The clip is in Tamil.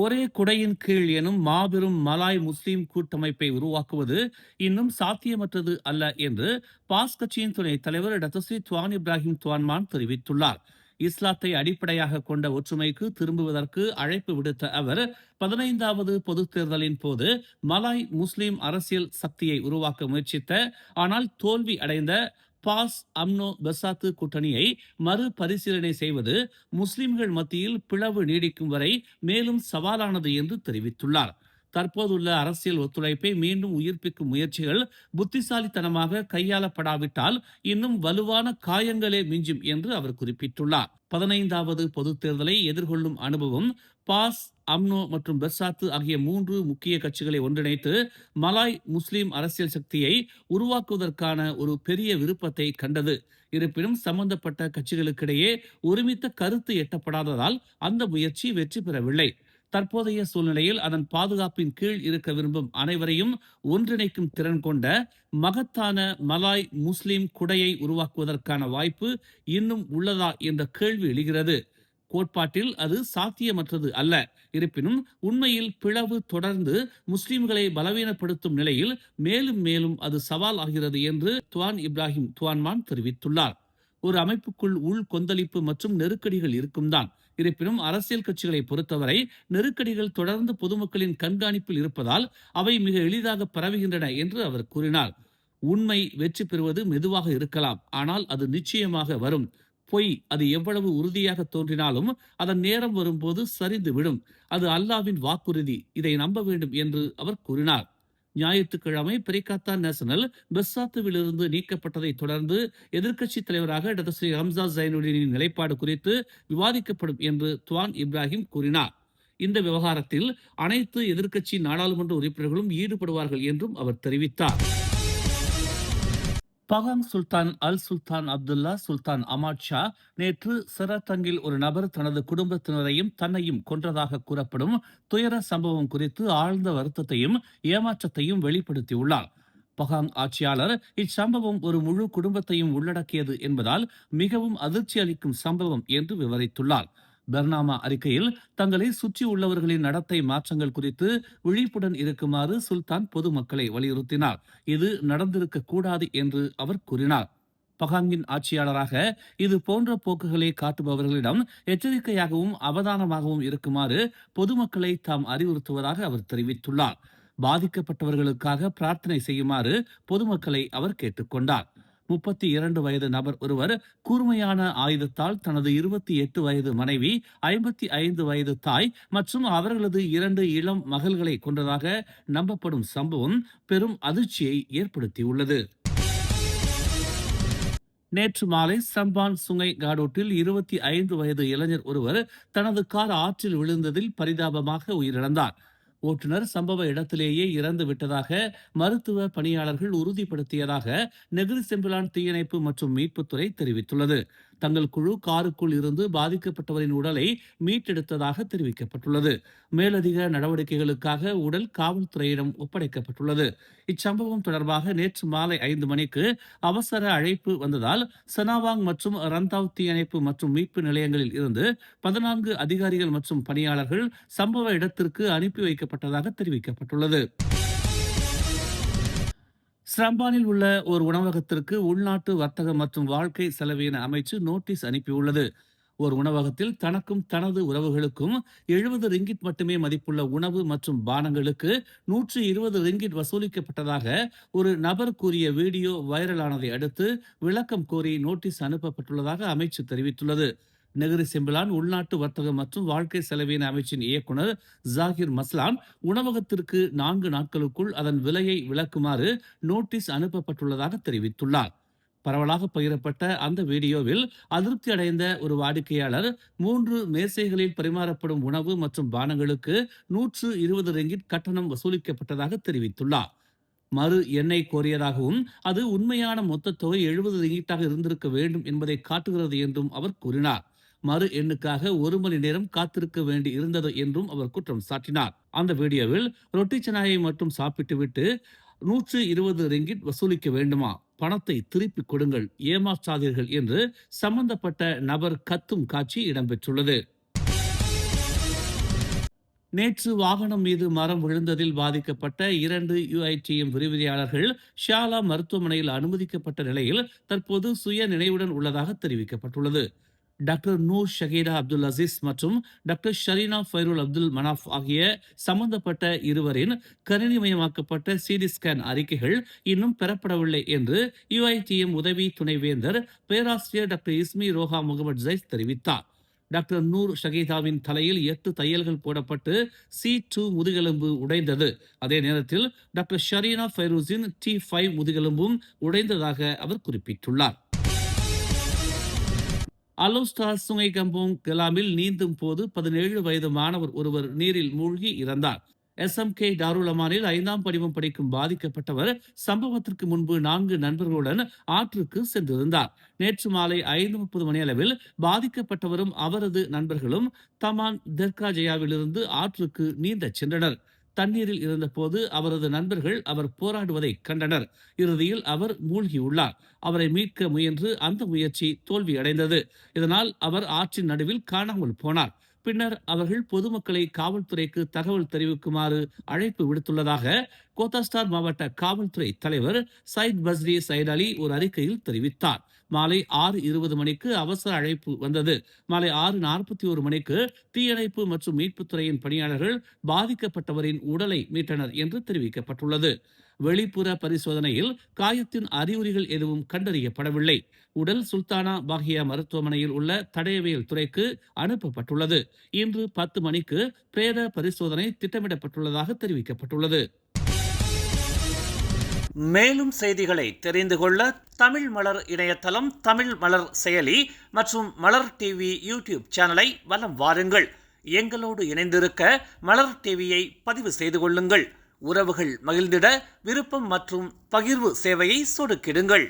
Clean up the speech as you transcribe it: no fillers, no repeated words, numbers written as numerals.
ஒரே குடையின் கீழ் எனும் மாபெரும் மலாய் முஸ்லிம் கூட்டமைப்பை உருவாக்குவது இன்னும் சாத்தியமற்றது அல்ல என்று பாஸ் கட்சியின் துணைத் தலைவர் டத்தஸ்ரீ துவான் இப்ராஹிம் துவான்மான் தெரிவித்துள்ளார். இஸ்லாத்தை அடிப்படையாக கொண்ட ஒற்றுமைக்கு திரும்புவதற்கு அழைப்பு விடுத்த அவர் 15வது பொதுத் தேர்தலின் போது மலாய் முஸ்லிம் அரசியல் சக்தியை உருவாக்க முயற்சித்த ஆனால் தோல்வி அடைந்த பாஸ் அம்னோ பெசாத்து கூட்டணியை மறுபரிசீலனை செய்வது முஸ்லிம்கள் மத்தியில் பிளவு நீடிக்கும் வரை மேலும் சவாலானது என்று தெரிவித்துள்ளார். தற்போதுள்ள அரசியல் ஒத்துழைப்பை மீண்டும் உயிர்ப்பிக்கும் முயற்சிகள் புத்திசாலித்தனமாக கையாளப்படாவிட்டால் இன்னும் வலுவான காயங்களே மிஞ்சும் என்று அவர் குறிப்பிட்டுள்ளார். 15வது பொதுத் தேர்தலை எதிர்கொள்ளும் அனுபவம் பாஸ், அம்னோ மற்றும் பெர்சாத்து ஆகிய 3 முக்கிய கட்சிகளை ஒன்றிணைத்து மலாய் முஸ்லிம் அரசியல் சக்தியை உருவாக்குவதற்கான ஒரு பெரிய விருப்பத்தை கண்டது. இருப்பினும் சம்பந்தப்பட்ட கட்சிகளுக்கிடையே ஒருமித்த கருத்து எட்டப்படாததால் அந்த முயற்சி வெற்றி பெறவில்லை. தற்போதைய சூழ்நிலையில் அதன் பாதுகாப்பின் கீழ் இருக்க விரும்பும் அனைவரையும் ஒன்றிணைக்கும் திறன் கொண்ட மகத்தான மலாய் முஸ்லிம் குடையை உருவாக்குவதற்கான வாய்ப்பு இன்னும் உள்ளதா என்ற கேள்வி எழுகிறது. கோட்பாட்டில் அது சாத்தியமற்றது அல்ல. இருப்பினும் உண்மையில் பிளவு தொடர்ந்து முஸ்லிம்களை பலவீனப்படுத்தும் நிலையில் மேலும் மேலும் அது சவால் ஆகிறது என்று துவான் இப்ராஹிம் துவான்மான் தெரிவித்துள்ளார். ஒரு அமைப்புக்குள் உள் கொந்தளிப்பு மற்றும் நெருக்கடிகள் இருக்கும் தான். இருப்பினும் அரசியல் கட்சிகளை பொறுத்தவரை நெருக்கடிகள் தொடர்ந்து பொதுமக்களின் கண்காணிப்பில் இருப்பதால் அவை மிக எளிதாக பரவுகின்றன என்று அவர் கூறினார். உண்மை வெற்றி பெறுவது மெதுவாக இருக்கலாம், ஆனால் அது நிச்சயமாக வரும். பொய் அது எவ்வளவு உறுதியாக தோன்றினாலும் அதன் நேரம் வரும்போது சரிந்து விடும். அது அல்லாவின் வாக்குறுதி, இதை நம்ப வேண்டும் என்று அவர் கூறினார். ஞாயிற்றுக்கிழமை பிரிகாத்தா நேஷனல் பெர்சாத்துவிலிருந்து நீக்கப்பட்டதை தொடர்ந்து எதிர்க்கட்சி தலைவராக டத்தஸ்ரீ ஹம்சா ஜைனுடீனின் நிலைப்பாடு குறித்து விவாதிக்கப்படும் என்று துவான் இப்ராஹிம் கூறினார். இந்த விவகாரத்தில் அனைத்து எதிர்க்கட்சி நாடாளுமன்ற உறுப்பினர்களும் ஈடுபடுவார்கள் என்றும் அவர் தெரிவித்தார். பகாங் சுல்தான் அல் சுல்தான் அப்துல்லா சுல்தான் அமாட் ஷா நேற்று செராட்டங்கில் ஒரு நபர் தனது குடும்பத்தினரையும் தன்னையும் கொன்றதாக கூறப்படும் துயர சம்பவம் குறித்து ஆழ்ந்த வருத்தத்தையும் ஏமாற்றத்தையும் வெளிப்படுத்தியுள்ளார். பகாங் ஆட்சியாளர் இச்சம்பவம் ஒரு முழு குடும்பத்தையும் உள்ளடக்கியது என்பதால் மிகவும் அதிர்ச்சி அளிக்கும் சம்பவம் என்று விவரித்துள்ளார். பெர்னாமா அறிக்கையில் தங்களை சுற்றி உள்ளவர்களின் நடத்தை மாற்றங்கள் குறித்து விழிப்புடன் இருக்குமாறு சுல்தான் பொதுமக்களை வலியுறுத்தினார். இது நடந்திருக்க கூடாது என்று அவர் கூறினார். பகாங்கின் ஆட்சியாளராக இது போன்ற போக்குகளை காட்டுபவர்களிடம் எச்சரிக்கையாகவும் அவதானமாகவும் இருக்குமாறு பொதுமக்களை தாம் அறிவுறுத்துவதாக அவர் தெரிவித்துள்ளார். பாதிக்கப்பட்டவர்களுக்காக பிரார்த்தனை செய்யுமாறு பொதுமக்களை அவர் கேட்டுக்கொண்டார். 32 வயது நபர் ஒருவர் கூர்மையான ஆயுதத்தால் தனது 28 வயது மனைவி, 55 வயது தாய் மற்றும் அவர்களது 2 இளம் மகள்களை கொன்றதாக நம்பப்படும் சம்பவம் பெரும் அதிர்ச்சியை ஏற்படுத்தியுள்ளது. நேற்று மாலை சம்பான் சுங்கை காடோட்டில் 25 வயது இளைஞர் ஒருவர் தனது கார் ஆற்றில் விழுந்ததில் பரிதாபமாக உயிரிழந்தார். ஓட்டுநர் சம்பவ இடத்திலேயே இறந்து விட்டதாக மருத்துவ பணியாளர்கள் உறுதிப்படுத்தியதாக நெகிரி செம்பிலான் தீயணைப்பு மற்றும் மீட்புத்துறை தெரிவித்துள்ளது. தங்கள் குழு காருக்குள் இருந்து பாதிக்கப்பட்டவரின் உடலை மீட்டெடுத்ததாக தெரிவிக்கப்பட்டுள்ளது. மேலதிக நடவடிக்கைகளுக்காக உடல் காவல்துறையிடம் ஒப்படைக்கப்பட்டுள்ளது. இச்சம்பவம் தொடர்பாக நேற்று மாலை 5 மணிக்கு அவசர அழைப்பு வந்ததால் சனாவாங் மற்றும் ரந்தாவ் தீயணைப்பு மற்றும் மீட்பு நிலையங்களில் இருந்து 14 அதிகாரிகள் மற்றும் பணியாளர்கள் சம்பவ இடத்திற்கு அனுப்பி வைக்கப்பட்டதாக தெரிவிக்கப்பட்டுள்ளது. ஸ்ரம்பானில் உள்ள ஒரு உணவகத்திற்கு உள்நாட்டு வர்த்தக மற்றும் வாழ்க்கை செலவின அமைச்சு நோட்டீஸ் அனுப்பியுள்ளது. ஒரு உணவகத்தில் தனக்கும் தனது உறவுகளுக்கும் 70 ரிங்கிட் மட்டுமே மதிப்புள்ள உணவு மற்றும் பானங்களுக்கு 120 ரிங்கிட் வசூலிக்கப்பட்டதாக ஒரு நபர் கூறிய வீடியோ வைரலானதை அடுத்து விளக்கம் கோரி நோட்டீஸ் அனுப்பப்பட்டுள்ளதாக அமைச்சு தெரிவித்துள்ளது. நெகிரி செம்பிலான் உள்நாட்டு வர்த்தகம் மற்றும் வாழ்க்கை செலவின அமைச்சின் இயக்குனர் ஜாகிர் மஸ்லான் உணவகத்திற்கு 4 நாட்களுக்குள் அதன் விலையை விளக்குமாறு நோட்டீஸ் அனுப்பப்பட்டுள்ளதாக தெரிவித்துள்ளார். பரவலாக பகிரப்பட்ட அந்த வீடியோவில் அதிருப்தி அடைந்த ஒரு வாடிக்கையாளர் 3 மேசைகளில் பரிமாறப்படும் உணவு மற்றும் பானங்களுக்கு 120 ரிங்கிட் கட்டணம் வசூலிக்கப்பட்டதாக தெரிவித்துள்ளார். மறு எண்ணெய் கோரியதாகவும் அது உண்மையான மொத்த தொகை 70 ரிங்கிட்டாக இருந்திருக்க வேண்டும் என்பதை காட்டுகிறது என்றும் அவர் கூறினார். மறு எண்ணுக்காக 1 மணி நேரம் காத்திருக்க வேண்டி இருந்தது என்றும் அவர் குற்றம் சாட்டினார். அந்த வீடியோவில் ரொட்டி சனாயை மட்டும் சாப்பிட்டுவிட்டு 120 ரிங்கிட் வசூலிக்க வேண்டுமா, பணத்தை திருப்பி கொடுங்கள், ஏமாற்றாதீர்கள் என்று சம்பந்தப்பட்ட நபர் கத்தும் காட்சி இடம்பெற்றுள்ளது. நேற்று வாகனம் மீது மரம் விழுந்ததில் பாதிக்கப்பட்ட 2 UITM விரிவுரையாளர்கள் ஷியாலா மருத்துவமனையில் அனுமதிக்கப்பட்ட நிலையில் தற்போது சுய நினைவுடன் உள்ளதாக தெரிவிக்கப்பட்டுள்ளது. டாக்டர் நூர் ஷகீரா அப்துல் அசீஸ் மற்றும் டாக்டர் ஷரீனா ஃபைருல் அப்துல் மனாஃப் ஆகிய சம்பந்தப்பட்ட இருவரின் கணினிமயமாக்கப்பட்ட சிடி ஸ்கேன் அறிக்கைகள் இன்னும் பெறப்படவில்லை என்று UITM உதவி துணைவேந்தர் பேராசிரியர் டாக்டர் இஸ்மி ரோஹா முகமது ஜைஸ் தெரிவித்தார். டாக்டர் நூர் ஷகீதாவின் தலையில் 8 தையல்கள் போடப்பட்டு C2 முதுகெலும்பு உடைந்தது. அதே நேரத்தில் டாக்டர் ஷரீனா ஃபைரூஸின் T5 முதுகெலும்பும் உடைந்ததாக அவர் குறிப்பிட்டுள்ளார். அலோஸ்டார் சுங்கை கம்போங் கலாமில் நீந்தும் போது 17 வயது மாணவர் ஒருவர் நீரில் மூழ்கி இறந்தார். SMK டாருல் அமானில் 5ஆம் படிவம் படிக்கும் பாதிக்கப்பட்டவர் சம்பவத்திற்கு முன்பு 4 நண்பர்களுடன் ஆற்றுக்கு சென்றிருந்தார். நேற்று மாலை 5:30 மணியளவில் பாதிக்கப்பட்டவரும் அவரது நண்பர்களும் தமான் தெர்காஜயாவிலிருந்து ஆற்றுக்கு நீந்தச் சென்றனர். தண்ணீரில் இருந்தபோது அவரது நண்பர்கள் அவர் போராடுவதை கண்டனர். இறுதியில் அவர் மூழ்கியுள்ளார். அவரை மீட்க முயன்று அந்த முயற்சி தோல்வியடைந்தது. இதனால் அவர் ஆற்றின் நடுவில் காணாமல் போனார். பின்னர் அவர்கள் பொதுமக்களை காவல்துறைக்கு தகவல் தெரிவிக்குமாறு அழைப்பு விடுத்துள்ளதாக கோத்தாஸ்டார் மாவட்ட காவல்துறை தலைவர் சயித் பஸ்ரி சைட் அலி ஒரு அறிக்கையில் தெரிவித்தார். மாலை 6:20 மணிக்கு அவசர அழைப்பு வந்தது. மாலை 6:41 மணிக்கு தீயணைப்பு மற்றும் மீட்புத்துறையின் பணியாளர்கள் பாதிக்கப்பட்டவரின் உடலை மீட்டனர் என்று தெரிவிக்கப்பட்டுள்ளது. வெளிப்புற பரிசோதனையில் காயத்தின் அறிகுறிகள் எதுவும் கண்டறியப்படவில்லை. உடல் சுல்தானா பாகியா மருத்துவமனையில் உள்ள தடயவியல் துறைக்கு அனுப்பப்பட்டுள்ளது. இன்று 10 மணிக்கு பிரேத பரிசோதனை திட்டமிடப்பட்டுள்ளதாக தெரிவிக்கப்பட்டுள்ளது. மேலும் செய்திகளை தெரிந்து கொள்ள தமிழ் மலர் இணையதளம், தமிழ் மலர் செயலி மற்றும் மலர் டிவி யூடியூப் சேனலை வலம் வாருங்கள். எங்களோடு இணைந்திருக்க மலர் டிவியை பதிவு செய்து கொள்ளுங்கள். உறவுகள் மகிழ்ந்திட விருப்பம் மற்றும் பகிர்வு சேவையை சொடுக்கிடுங்கள்.